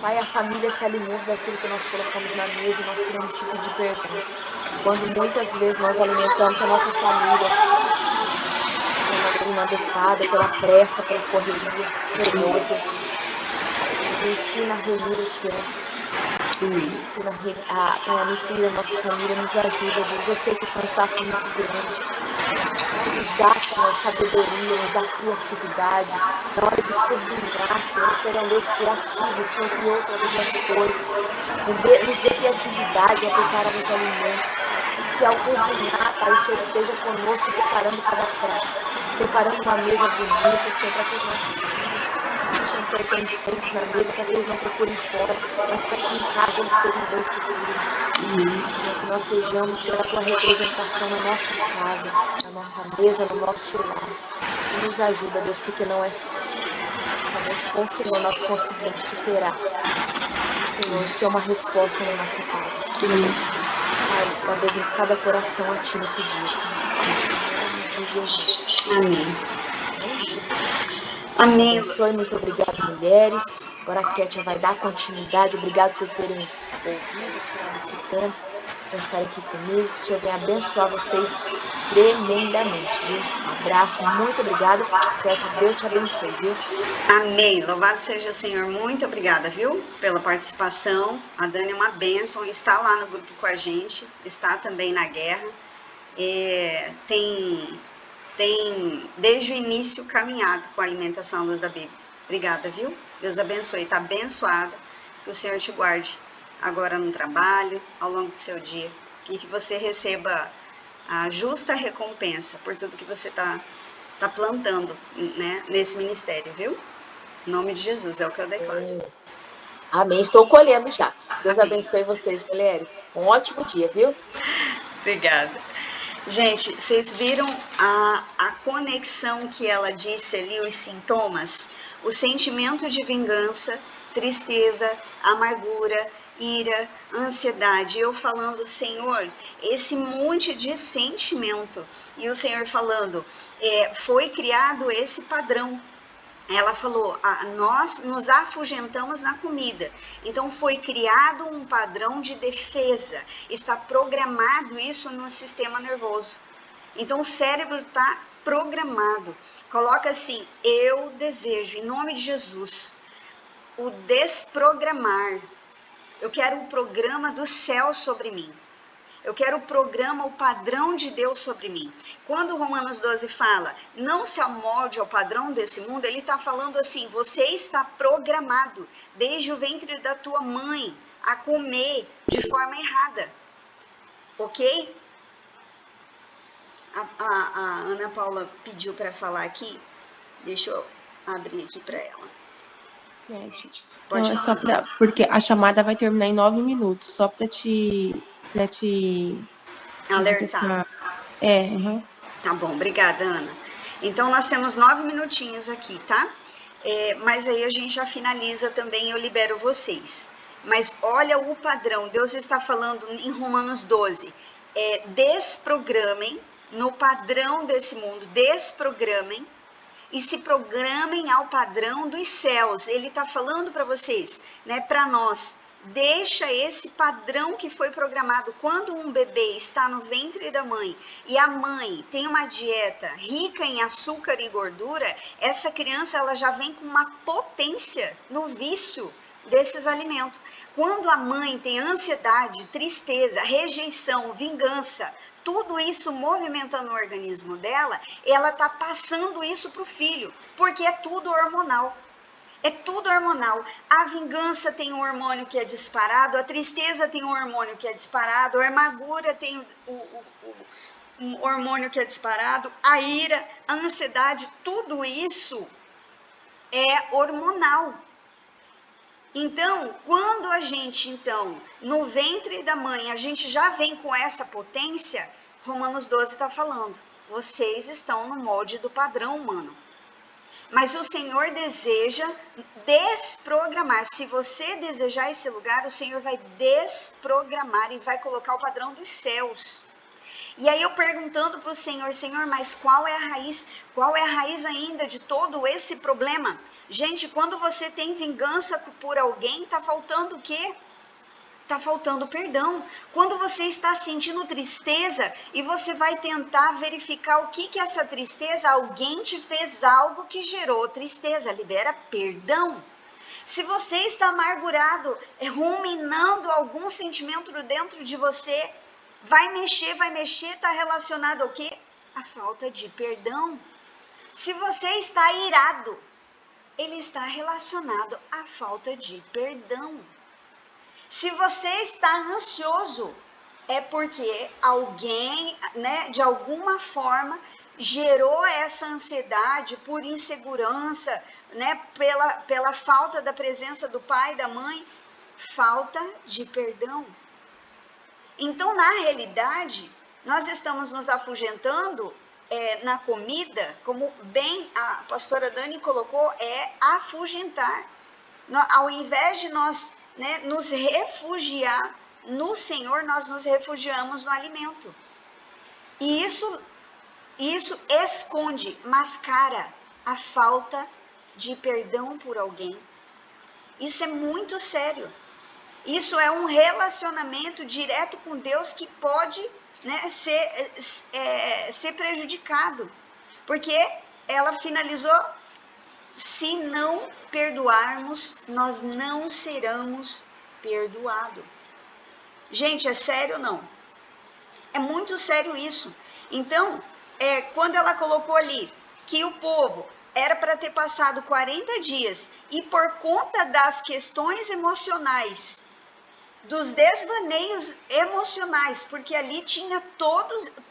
Pai, a família se alimenta daquilo que nós colocamos na mesa e nós queremos te pedir perdão. Quando muitas vezes nós alimentamos a nossa família pela maneira inadequada, pela pressa, pela correria, perdoa, Jesus. Nos ensina a remir o tempo. Nos ensina a nutrir a nossa família, nos ajuda, Deus. Eu sei que o cansaço é muito grande. Mas nos dá, Senhor, sabedoria, nos dá criatividade. Na hora de cozinhar, Senhor, o Senhor é um Deus criativo, o Senhor criou todas as coisas. Nos dê criatividade a preparar os alimentos. Que ao cozinhar, Pai, o Senhor esteja conosco, preparando cada prato. Preparando uma mesa bonita, Senhor, para que os nossos filhos fiquem pertencentes na mesa, para que eles não procurem fora, mas para que em casa eles sejam bem supridos. Que nós sejamos, Senhor, a Tua representação na nossa casa, na nossa mesa, no nosso lar. E nos ajuda, Deus, porque não é fácil. Somente com o Senhor nós conseguimos superar. Senhor, ser uma resposta na nossa casa. Pai, eu apresento cada coração a Ti nesse dia, Senhor. Em nome de Jesus. Amém. Amém. Abençoe, muito obrigada, mulheres. Agora a Kétia vai dar continuidade. Obrigado por terem ouvido, tirado esse tempo, pensar aqui comigo. Que o Senhor venha abençoar vocês tremendamente, viu? Um abraço, muito obrigada. Kétia, Deus te abençoe, viu? Amém. Louvado seja o Senhor. Muito obrigada, viu? Pela participação. A Dani é uma bênção. Está lá no grupo com a gente. Está também na guerra. Tem desde o início caminhado com a alimentação à luz da Bíblia. Obrigada, viu? Deus abençoe. Está abençoada. Que o Senhor te guarde agora no trabalho, ao longo do seu dia, e que você receba a justa recompensa por tudo que você tá plantando, né, nesse ministério, viu? Em nome de Jesus, é o que eu declaro. Amém. Estou colhendo já. Deus Amém. abençoe vocês, mulheres. Um ótimo dia, viu? Obrigada. Gente, vocês viram a conexão que ela disse ali, os sintomas? O sentimento de vingança, tristeza, amargura, ira, ansiedade. Eu falando, Senhor, esse monte de sentimento. E o Senhor falando, foi criado esse padrão. Ela falou, nós nos afugentamos na comida. Então foi criado um padrão de defesa. Está programado isso no sistema nervoso. Então o cérebro está programado. Coloca assim, eu desejo, em nome de Jesus, o desprogramar. Eu quero o programa do céu sobre mim. Eu quero o programa, o padrão de Deus sobre mim. Quando Romanos 12 fala, não se amolde ao padrão desse mundo, ele está falando assim, você está programado desde o ventre da tua mãe a comer de forma errada. Ok? A Ana Paula pediu para falar aqui. Deixa eu abrir aqui para ela. Então, é só pra, porque a chamada vai terminar em 9 minutos, só para te alertar. Uhum. Tá bom, obrigada, Ana. Então, nós temos 9 minutinhos aqui, tá? Mas aí a gente já finaliza também, eu libero vocês. Mas olha o padrão, Deus está falando em Romanos 12, desprogramem no padrão desse mundo, desprogramem e se programem ao padrão dos céus. Ele está falando para vocês, né, para nós, deixa esse padrão que foi programado. Quando um bebê está no ventre da mãe e a mãe tem uma dieta rica em açúcar e gordura, essa criança ela já vem com uma potência no vício desses alimentos. Quando a mãe tem ansiedade, tristeza, rejeição, vingança, tudo isso movimentando o organismo dela, ela está passando isso para o filho, porque é tudo hormonal. É tudo hormonal. A vingança tem um hormônio que é disparado, a tristeza tem um hormônio que é disparado, a amargura tem um hormônio que é disparado, a ira, a ansiedade, tudo isso é hormonal. Então, quando a gente, no ventre da mãe, a gente já vem com essa potência, Romanos 12 está falando, vocês estão no molde do padrão humano. Mas o Senhor deseja desprogramar. Se você desejar esse lugar, o Senhor vai desprogramar e vai colocar o padrão dos céus. E aí eu perguntando para o Senhor, Senhor, mas qual é a raiz? Qual é a raiz ainda de todo esse problema? Gente, quando você tem vingança por alguém, tá faltando o quê? Tá faltando perdão. Quando você está sentindo tristeza e você vai tentar verificar o que é essa tristeza, alguém te fez algo que gerou tristeza, libera perdão. Se você está amargurado, ruminando algum sentimento dentro de você, vai mexer, está relacionado ao quê? A falta de perdão. Se você está irado, ele está relacionado à falta de perdão. Se você está ansioso, é porque alguém, né, de alguma forma, gerou essa ansiedade por insegurança, né, pela falta da presença do pai e da mãe, falta de perdão. Então, na realidade, nós estamos nos afugentando na comida, como bem a pastora Dani colocou, afugentar. Ao invés de nós, né, nos refugiar no Senhor, nós nos refugiamos no alimento. E isso esconde, mascara a falta de perdão por alguém. Isso é muito sério. Isso é um relacionamento direto com Deus que pode, né, ser prejudicado. Porque ela finalizou, se não perdoarmos, nós não seremos perdoados. Gente, é sério ou não? É muito sério isso. Então, quando ela colocou ali que o povo era para ter passado 40 dias, e por conta das questões emocionais, dos desvaneios emocionais, porque ali tinha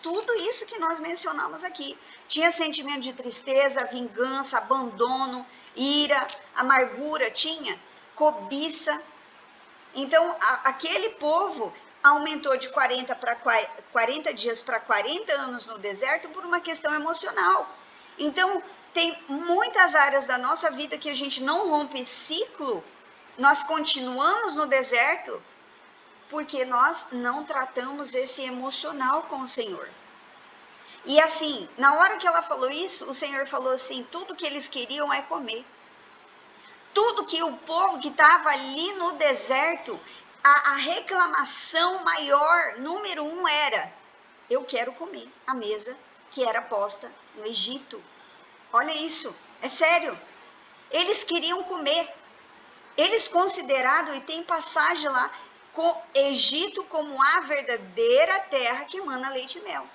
tudo isso que nós mencionamos aqui. Tinha sentimento de tristeza, vingança, abandono, ira, amargura, tinha cobiça. Então, aquele povo aumentou de 40 dias para 40 anos no deserto por uma questão emocional. Então, tem muitas áreas da nossa vida que a gente não rompe ciclo, nós continuamos no deserto, porque nós não tratamos esse emocional com o Senhor. E assim, na hora que ela falou isso, o Senhor falou assim, tudo que eles queriam é comer. Tudo que o povo que estava ali no deserto, a reclamação maior, número 1 era, eu quero comer a mesa que era posta no Egito. Olha isso, é sério. Eles queriam comer. Eles consideraram, e tem passagem lá, com Egito como a verdadeira terra que emana leite e mel.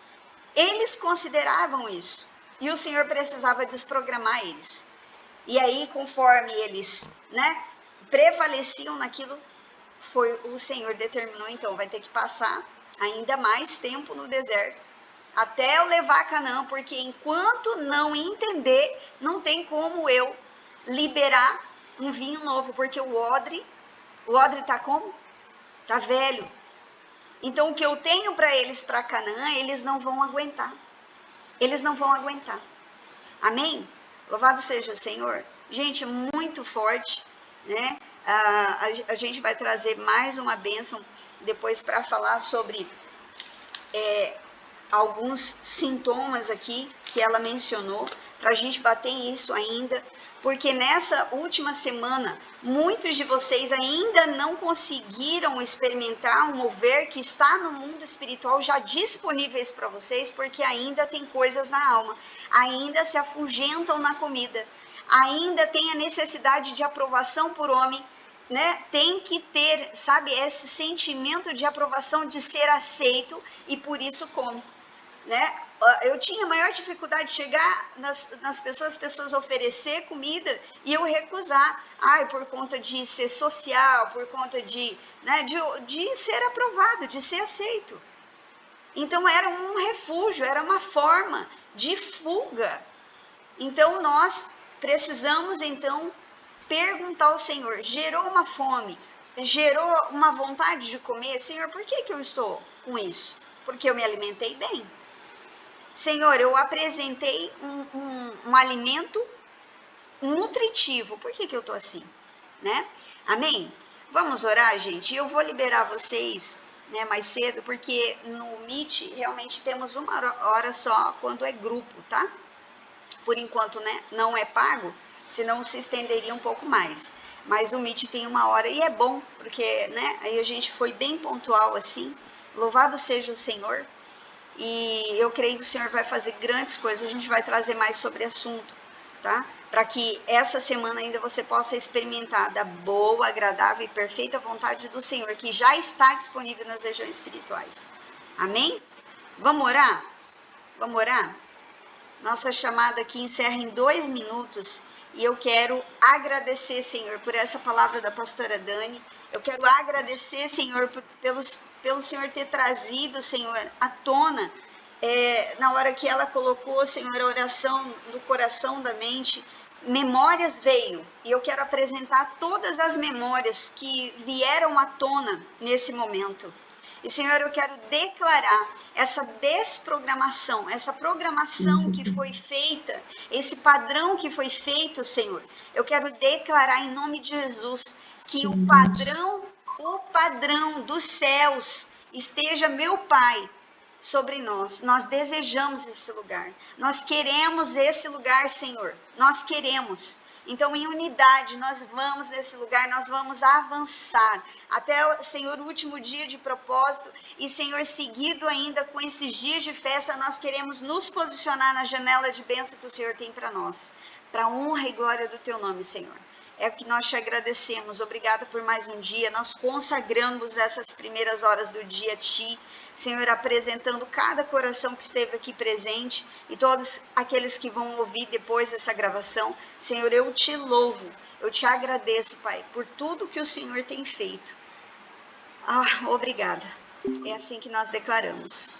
Eles consideravam isso. E o Senhor precisava desprogramar eles. E aí, conforme eles, prevaleciam naquilo, o Senhor determinou, então, vai ter que passar ainda mais tempo no deserto, até eu levar a Canaã, porque enquanto não entender, não tem como eu liberar um vinho novo, porque o odre está como? Está velho. Então, o que eu tenho para eles, para Canaã, eles não vão aguentar. Eles não vão aguentar. Amém? Louvado seja o Senhor. Gente, muito forte, né? A gente vai trazer mais uma bênção depois para falar sobre alguns sintomas aqui que ela mencionou, para a gente bater isso ainda, porque nessa última semana, muitos de vocês ainda não conseguiram experimentar um mover que está no mundo espiritual já disponíveis para vocês, porque ainda tem coisas na alma, ainda se afugentam na comida, ainda tem a necessidade de aprovação por homem, né? Tem que ter, sabe, esse sentimento de aprovação, de ser aceito, e por isso come. Né? Eu tinha maior dificuldade de chegar nas pessoas, as pessoas oferecer comida e eu recusar, por conta de ser social, por conta de ser aprovado, de ser aceito. Então era um refúgio, era uma forma de fuga. Então nós precisamos então perguntar ao Senhor, gerou uma fome, gerou uma vontade de comer, Senhor, por que eu estou com isso? Porque eu me alimentei bem. Senhor, eu apresentei um alimento nutritivo. Por que eu estou assim? Né? Amém? Vamos orar, gente? Eu vou liberar vocês mais cedo, porque no Meet realmente temos uma hora só quando é grupo, tá? Por enquanto, não é pago, senão se estenderia um pouco mais. Mas o Meet tem uma hora e é bom, porque aí a gente foi bem pontual assim. Louvado seja o Senhor. E eu creio que o Senhor vai fazer grandes coisas, a gente vai trazer mais sobre o assunto, tá? Para que essa semana ainda você possa experimentar da boa, agradável e perfeita vontade do Senhor, que já está disponível nas regiões espirituais. Amém? Vamos orar? Vamos orar? Nossa chamada aqui encerra em 2 minutos e eu quero agradecer, Senhor, por essa palavra da pastora Dani. Eu quero agradecer, Senhor, pelo Senhor ter trazido, Senhor, à tona, na hora que ela colocou, Senhor, a oração do coração, da mente, memórias veio. E eu quero apresentar todas as memórias que vieram à tona nesse momento. E, Senhor, eu quero declarar essa desprogramação, essa programação que foi feita, esse padrão que foi feito, Senhor. Eu quero declarar em nome de Jesus que o padrão dos céus esteja, meu Pai, sobre nós. Nós desejamos esse lugar. Nós queremos esse lugar, Senhor. Nós queremos. Então, em unidade, nós vamos nesse lugar, nós vamos avançar até, Senhor, o último dia de propósito. E, Senhor, seguido ainda com esses dias de festa, nós queremos nos posicionar na janela de bênção que o Senhor tem para nós, para a honra e glória do Teu nome, Senhor. É o que nós te agradecemos. Obrigada por mais um dia. Nós consagramos essas primeiras horas do dia a Ti, Senhor, apresentando cada coração que esteve aqui presente e todos aqueles que vão ouvir depois dessa gravação. Senhor, eu te louvo, eu te agradeço, Pai, por tudo que o Senhor tem feito. Obrigada. É assim que nós declaramos.